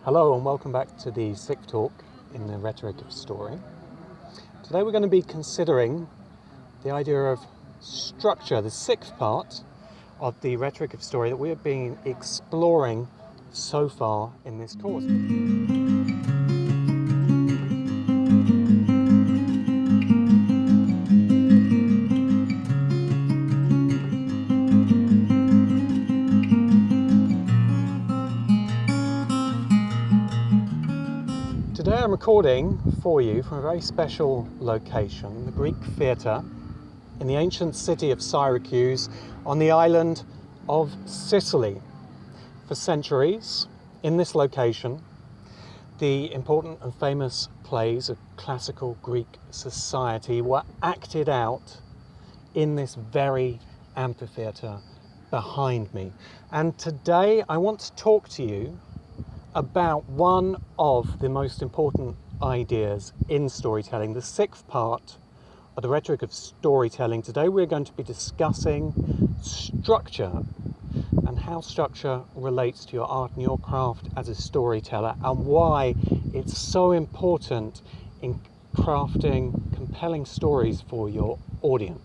Hello and welcome back to the sixth talk in the Rhetoric of Story. Today we're going to be considering the idea of structure, the sixth part of the Rhetoric of Story that we have been exploring so far in this course. Today I'm recording for you from a very special location, the Greek theatre in the ancient city of Syracuse on the island of Sicily. For centuries, in this location, the important and famous plays of classical Greek society were acted out in this very amphitheatre behind me. And today I want to talk to you about one of the most important ideas in storytelling, the sixth part of the Rhetoric of Storytelling. Today we're going to be discussing structure and how structure relates to your art and your craft as a storyteller, and why it's so important in crafting compelling stories for your audience.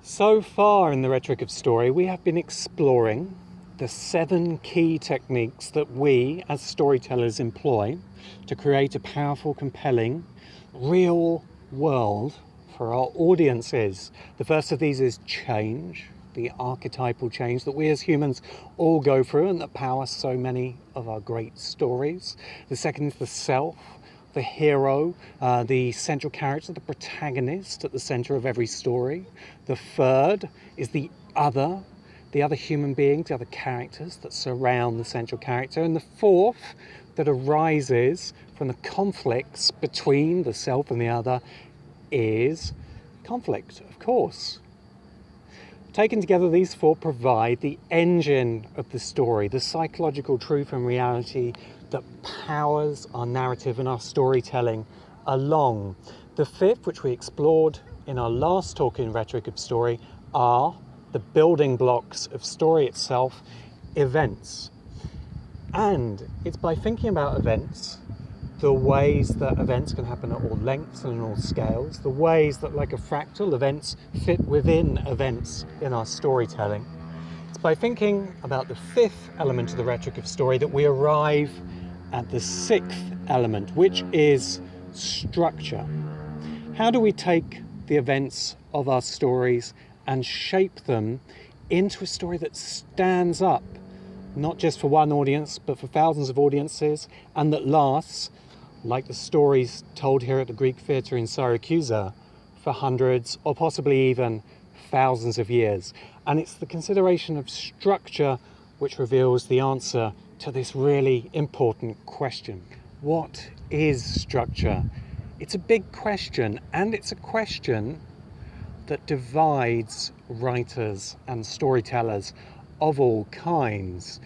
So far in the Rhetoric of Story, we have been exploring the 7 key techniques that we as storytellers employ to create a powerful, compelling, real world for our audiences. The first of these is change, the archetypal change that we as humans all go through and that powers so many of our great stories. The second is the self, the hero, the central character, the protagonist at the center of every story. The third is the other human beings, the other characters that surround the central character. And the fourth, that arises from the conflicts between the self and the other, is conflict, of course. Taken together, these 4 provide the engine of the story, the psychological truth and reality that powers our narrative and our storytelling along. The fifth, which we explored in our last talk in Rhetoric of Story, are the building blocks of story itself, events. And it's by thinking about events, the ways that events can happen at all lengths and all scales, the ways that, like a fractal, events fit within events in our storytelling. It's by thinking about the 5th element of the Rhetoric of Story that we arrive at the 6th element, which is structure. How do we take the events of our stories and shape them into a story that stands up, not just for one audience, but for thousands of audiences, and that lasts, like the stories told here at the Greek Theatre in Syracuse, for hundreds or possibly even thousands of years. And it's the consideration of structure which reveals the answer to this really important question. What is structure? It's a big question, and it's a question that divides writers and storytellers of all kinds.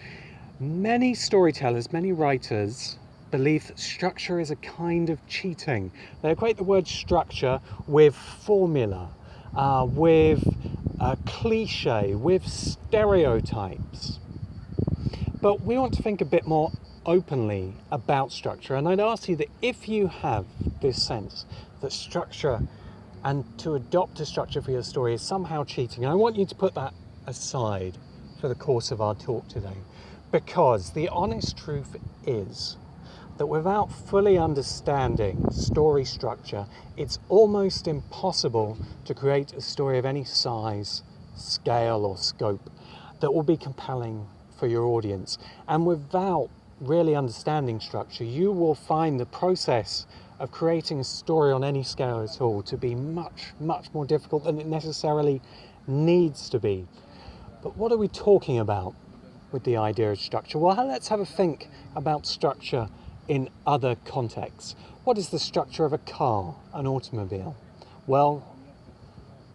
Many storytellers, many writers believe that structure is a kind of cheating. They equate the word structure with formula, with cliche, with stereotypes. But we want to think a bit more openly about structure, and I'd ask you that if you have this sense that structure and to adopt a structure for your story is somehow cheating, I want you to put that aside for the course of our talk today, because the honest truth is that without fully understanding story structure, it's almost impossible to create a story of any size, scale or scope that will be compelling for your audience. And without really understanding structure, you will find the process of creating a story on any scale at all to be much, much more difficult than it necessarily needs to be. But what are we talking about with the idea of structure? Well, let's have a think about structure in other contexts. What is the structure of a car, an automobile? Well,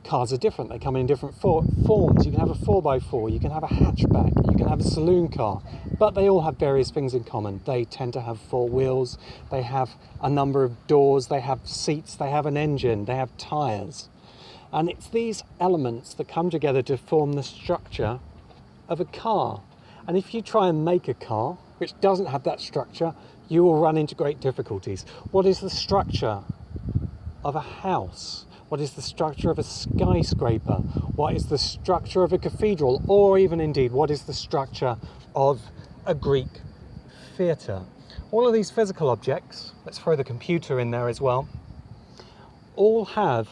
cars are different. They come in different forms. You can have a 4x4, you can have a hatchback, you can have a saloon car, but they all have various things in common. They tend to have 4 wheels, they have a number of doors, they have seats, they have an engine, they have tyres. And it's these elements that come together to form the structure of a car. And if you try and make a car which doesn't have that structure, you will run into great difficulties. What is the structure of a house? What is the structure of a skyscraper? What is the structure of a cathedral? Or even indeed, what is the structure of a Greek theatre? All of these physical objects, let's throw the computer in there as well, all have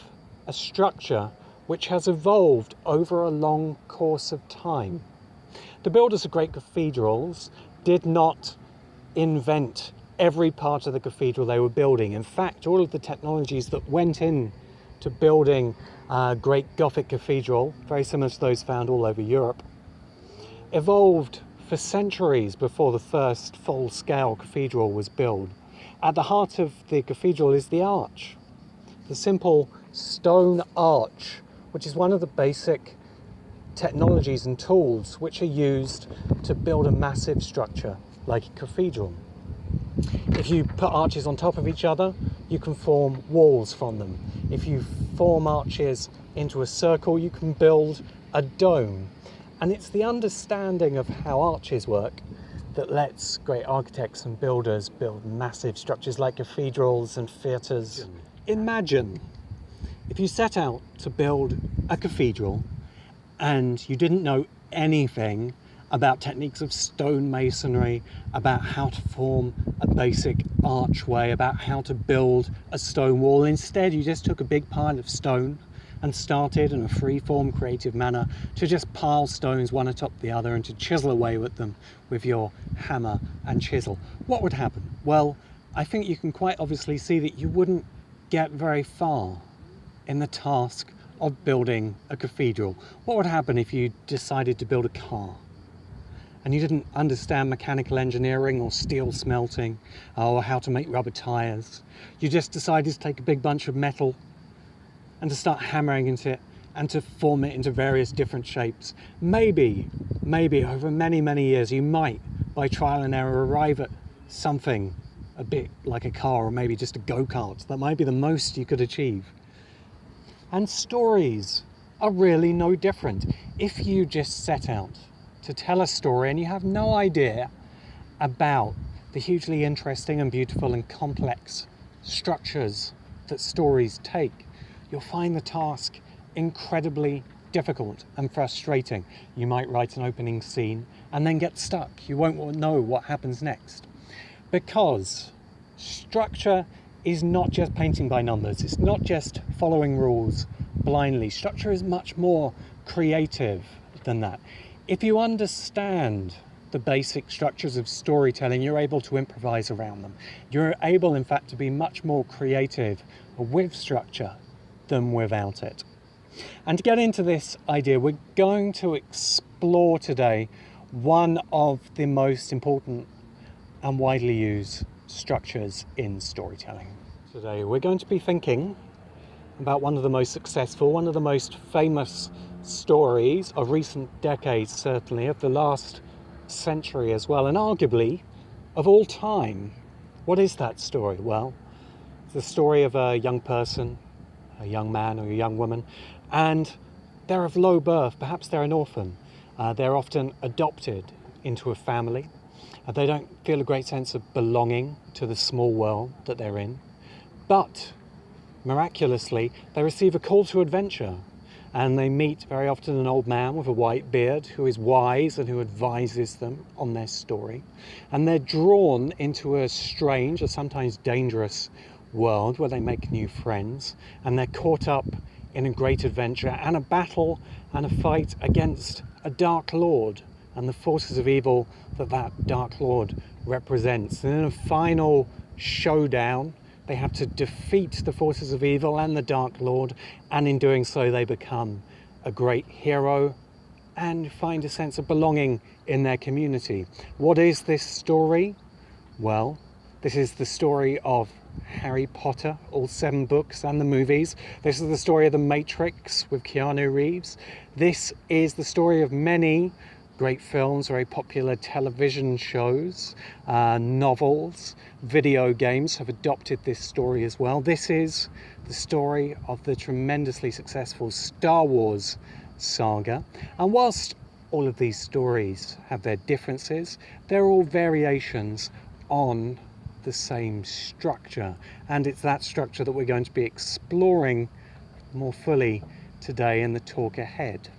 a structure which has evolved over a long course of time. The builders of great cathedrals did not invent every part of the cathedral they were building. In fact, all of the technologies that went in to building a great Gothic cathedral, very similar to those found all over Europe, evolved for centuries before the first full-scale cathedral was built. At the heart of the cathedral is the arch, the simple stone arch, which is one of the basic technologies and tools which are used to build a massive structure like a cathedral. If you put arches on top of each other, you can form walls from them. If you form arches into a circle, you can build a dome. And it's the understanding of how arches work that lets great architects and builders build massive structures like cathedrals and theatres. Imagine if you set out to build a cathedral and you didn't know anything about techniques of stone masonry, about how to form a basic archway, about how to build a stone wall. Instead, you just took a big pile of stone and started in a free-form creative manner to just pile stones one atop the other and to chisel away with them with your hammer and chisel. What would happen? Well, I think you can quite obviously see that you wouldn't get very far in the task of building a cathedral. What would happen if you decided to build a car and you didn't understand mechanical engineering or steel smelting or how to make rubber tires? You just decided to take a big bunch of metal and to start hammering into it and to form it into various different shapes. Maybe over many years you might, by trial and error, arrive at something a bit like a car, or maybe just a go-kart. That might be the most you could achieve. And stories are really no different. If you just set out to tell a story and you have no idea about the hugely interesting and beautiful and complex structures that stories take, you'll find the task incredibly difficult and frustrating. You might write an opening scene and then get stuck. You won't know what happens next. Because structure is not just painting by numbers. It's not just following rules blindly. Structure is much more creative than that. If you understand the basic structures of storytelling, you're able to improvise around them. You're able, in fact, to be much more creative with structure than without it. And to get into this idea, we're going to explore today one of the most important and widely used structures in storytelling. Today we're going to be thinking about one of the most successful, one of the most famous stories of recent decades, certainly of the last century as well, and arguably of all time. What is that story? Well, it's the story of a young person, a young man or a young woman, and they're of low birth. Perhaps they're an orphan. They're often adopted into a family. They don't feel a great sense of belonging to the small world that they're in. But miraculously, they receive a call to adventure, and they meet very often an old man with a white beard who is wise and who advises them on their story. And they're drawn into a strange, or sometimes dangerous, world where they make new friends, and they're caught up in a great adventure and a battle and a fight against a dark lord and the forces of evil that dark lord represents. And in a final showdown, they have to defeat the forces of evil and the dark lord, and in doing so they become a great hero and find a sense of belonging in their community. What is this story? Well, this is the story of Harry Potter, all 7 books and the movies. This is the story of The Matrix with Keanu Reeves. This is the story of many great films, very popular television shows, novels, video games have adopted this story as well. This is the story of the tremendously successful Star Wars saga. And whilst all of these stories have their differences. They're all variations on the same structure, and it's that structure that we're going to be exploring more fully today in the talk ahead.